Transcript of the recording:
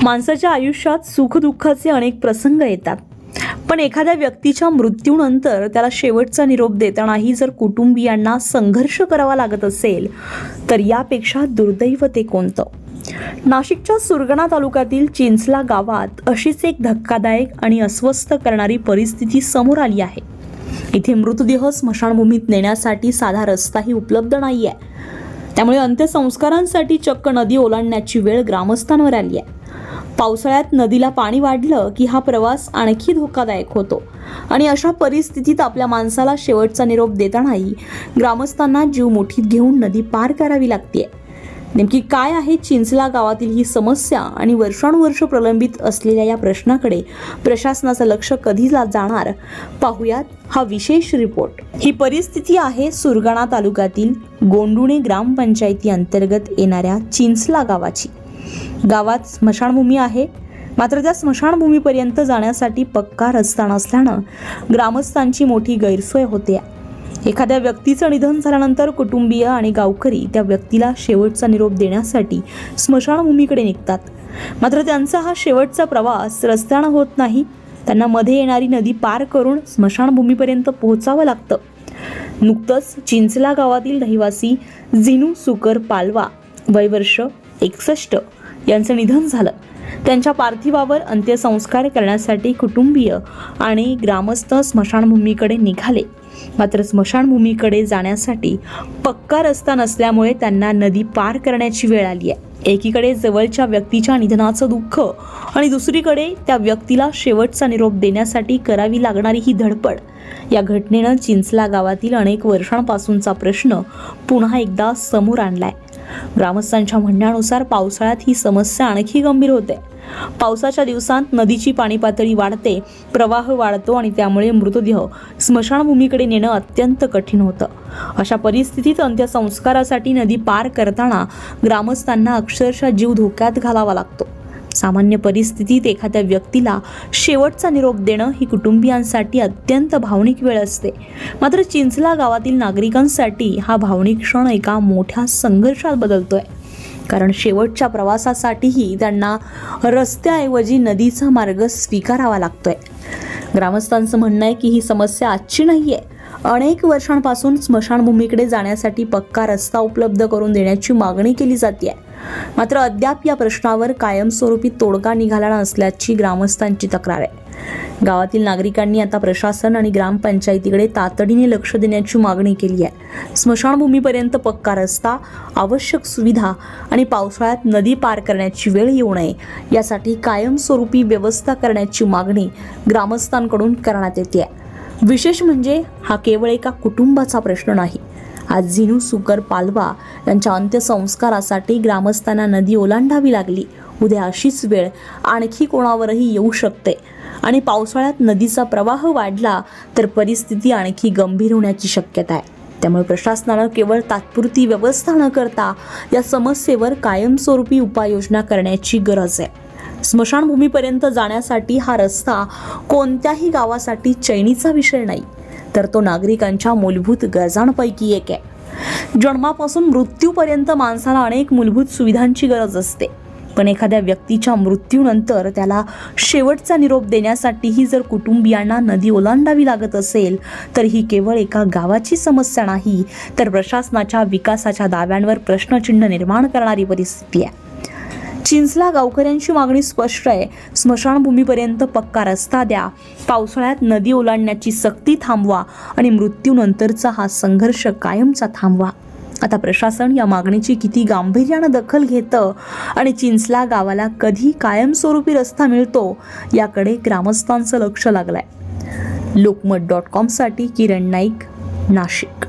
माणसाच्या आयुष्यात सुखदुःखाचे अनेक प्रसंग येतात, पण एखाद्या व्यक्तीच्या मृत्यूनंतर त्याला शेवटचा निरोप देतानाही जर कुटुंबियांना संघर्ष करावा लागत असेल तर यापेक्षा दुर्दैव ते कोणतं. नाशिकच्या सुरगाणा तालुक्यातील चिंचला गावात अशीच एक धक्कादायक आणि अस्वस्थ करणारी परिस्थिती समोर आली आहे. इथे मृतदेह स्मशानभूमीत नेण्यासाठी साधा रस्ताही उपलब्ध नाहीये. त्यामुळे अंत्यसंस्कारांसाठी चक्क नदी ओलांडण्याची वेळ ग्रामस्थांवर आली आहे. पावसाळ्यात नदीला पाणी वाढलं की हा प्रवास आणखी धोकादायक होतो आणि अशा परिस्थितीत आपल्या माणसाला शेवटचा निरोप देतानाही ग्रामस्थांना जीव मुठीत घेऊन नदी पार करावी लागते. नेमकी काय आहे चिंचला गावातील ही समस्या आणि वर्षानुवर्ष प्रलंबित असलेल्या या प्रश्नाकडे प्रशासनाचं लक्ष कधी जाणार, पाहुयात हा विशेष रिपोर्ट. ही परिस्थिती आहे सुरगाणा तालुक्यातील गोंडुणे ग्रामपंचायती अंतर्गत येणाऱ्या चिंचला गावाची. गावात स्मशानभूमी आहे, मात्र त्या स्मशानभूमीपर्यंत जाण्यासाठी पक्का रस्ता नसल्यानं ग्रामस्थांची मोठी गैरसोय होते. एखाद्या व्यक्तीचं निधन झाल्यानंतर कुटुंबीय आणि गावकरी त्या व्यक्तीला शेवटचा निरोप देण्यासाठी स्मशानभूमीकडे निघतात. मात्र त्यांचा हा शेवटचा प्रवास रस्त्यानं होत नाही. त्यांना मध्ये येणारी नदी पार करून स्मशानभूमीपर्यंत पोहोचावं लागतं. नुकतंच चिंचला गावातील रहिवासी जिनू सुकर पालवा वय वर्ष 61 यांचं निधन झालं. त्यांच्या पार्थिवावर अंत्यसंस्कार करण्यासाठी कुटुंबीय आणि ग्रामस्थ स्मशानभूमीकडे निघाले. मात्र स्मशानभूमीकडे जाण्यासाठी पक्का रस्ता नसल्यामुळे त्यांना नदी पार करण्याची वेळ आली आहे. एकीकडे जवळच्या व्यक्तीच्या निधनाचं दुःख आणि दुसरीकडे त्या व्यक्तीला शेवटचा निरोप देण्यासाठी करावी लागणारी ही धडपड. या घटनेनं चिंचला गावातील अनेक वर्षांपासूनचा प्रश्न पुन्हा एकदा समोर आणलाय. ग्रामस्थांच्या म्हणण्यानुसार पावसाळ्यात ही समस्या आणखी गंभीर होते. पावसाच्या दिवसांत नदीची पाणी पातळी वाढते, प्रवाह वाढतो आणि त्यामुळे मृतदेह स्मशानभूमीकडे नेणं अत्यंत कठीण होतं. अशा परिस्थितीत अंत्यसंस्कारासाठी नदी पार करताना ग्रामस्थांना अक्षरशः जीव धोक्यात घालावा लागतो. सामान्य परिस्थितीत एखाद्या व्यक्तीला शेवटचा निरोप देणं ही कुटुंबियांसाठी अत्यंत भावनिक वेळ असते. मात्र चिंचला गावातील नागरिकांसाठी हा भावनिक क्षण एका मोठ्या संघर्षात बदलतोय. कारण शेवटच्या प्रवासासाठीही त्यांना रस्त्याऐवजी नदीचा मार्ग स्वीकारावा लागतोय. ग्रामस्थांचं म्हणणं आहे की ही समस्या आजची नाहीये. अनेक वर्षांपासून स्मशानभूमीकडे जाण्यासाठी पक्का रस्ता उपलब्ध करून देण्याची मागणी केली जाते. मात्र अद्याप या प्रश्नावर कायमस्वरूपी तोडगा निघाला नसल्याची ग्रामस्थांची तक्रार आहे. गावातील नागरिकांनी आता प्रशासन आणि ग्रामपंचायतीकडे तातडीने लक्ष देण्याची मागणी केली आहे. स्मशानभूमीपर्यंत पक्का रस्ता, आवश्यक सुविधा आणि पावसाळ्यात नदी पार करण्याची वेळ येऊ नये यासाठी कायमस्वरूपी व्यवस्था करण्याची मागणी ग्रामस्थांकडून करण्यात येते. विशेष म्हणजे हा केवळ एका कुटुंबाचा प्रश्न नाही. आज जिनू सुकर पालवा यांच्या अंत्यसंस्कारासाठी ग्रामस्थांना नदी ओलांडावी लागली. उद्या अशीच वेळ आणखी कोणावरही येऊ शकते आणि पावसाळ्यात नदीचा प्रवाह वाढला तर परिस्थिती आणखी गंभीर होण्याची शक्यता आहे. त्यामुळे प्रशासनानं केवळ तात्पुरती व्यवस्था न करता या समस्येवर कायमस्वरूपी उपाययोजना करण्याची गरज आहे. स्मशानभूमीपर्यंत जाण्यासाठी हा रस्ता कोणत्याही गावासाठी चैनीचा विषय नाही, तर तो नागरिकांच्या मूलभूत गरजांपैकी एक आहे. जन्मापासून मृत्यूपर्यंत माणसाला अनेक मूलभूत सुविधांची गरज असते, पण एखाद्या व्यक्तीच्या मृत्यूनंतर त्याला शेवटचा निरोप देण्यासाठीही जर कुटुंबियांना नदी ओलांडावी लागत असेल तर ही केवळ एका गावाची समस्या नाही, तर प्रशासनाच्या विकासाच्या दाव्यांवर प्रश्नचिन्ह निर्माण करणारी परिस्थिती आहे. चिंचला गावकऱ्यांची मागणी स्पष्ट आहे. स्मशानभूमीपर्यंत पक्का रस्ता द्या, पावसाळ्यात नदी ओलांडण्याची सक्ती थांबवा आणि मृत्यूनंतरचा हा संघर्ष कायमचा थांबवा. आता प्रशासन या मागणीची किती गांभीर्यानं दखल घेतं आणि चिंचला गावाला कधी कायमस्वरूपी रस्ता मिळतो याकडे ग्रामस्थांचं लक्ष लागलंय. लोकमत.com साठी किरण नाईक, नाशिक.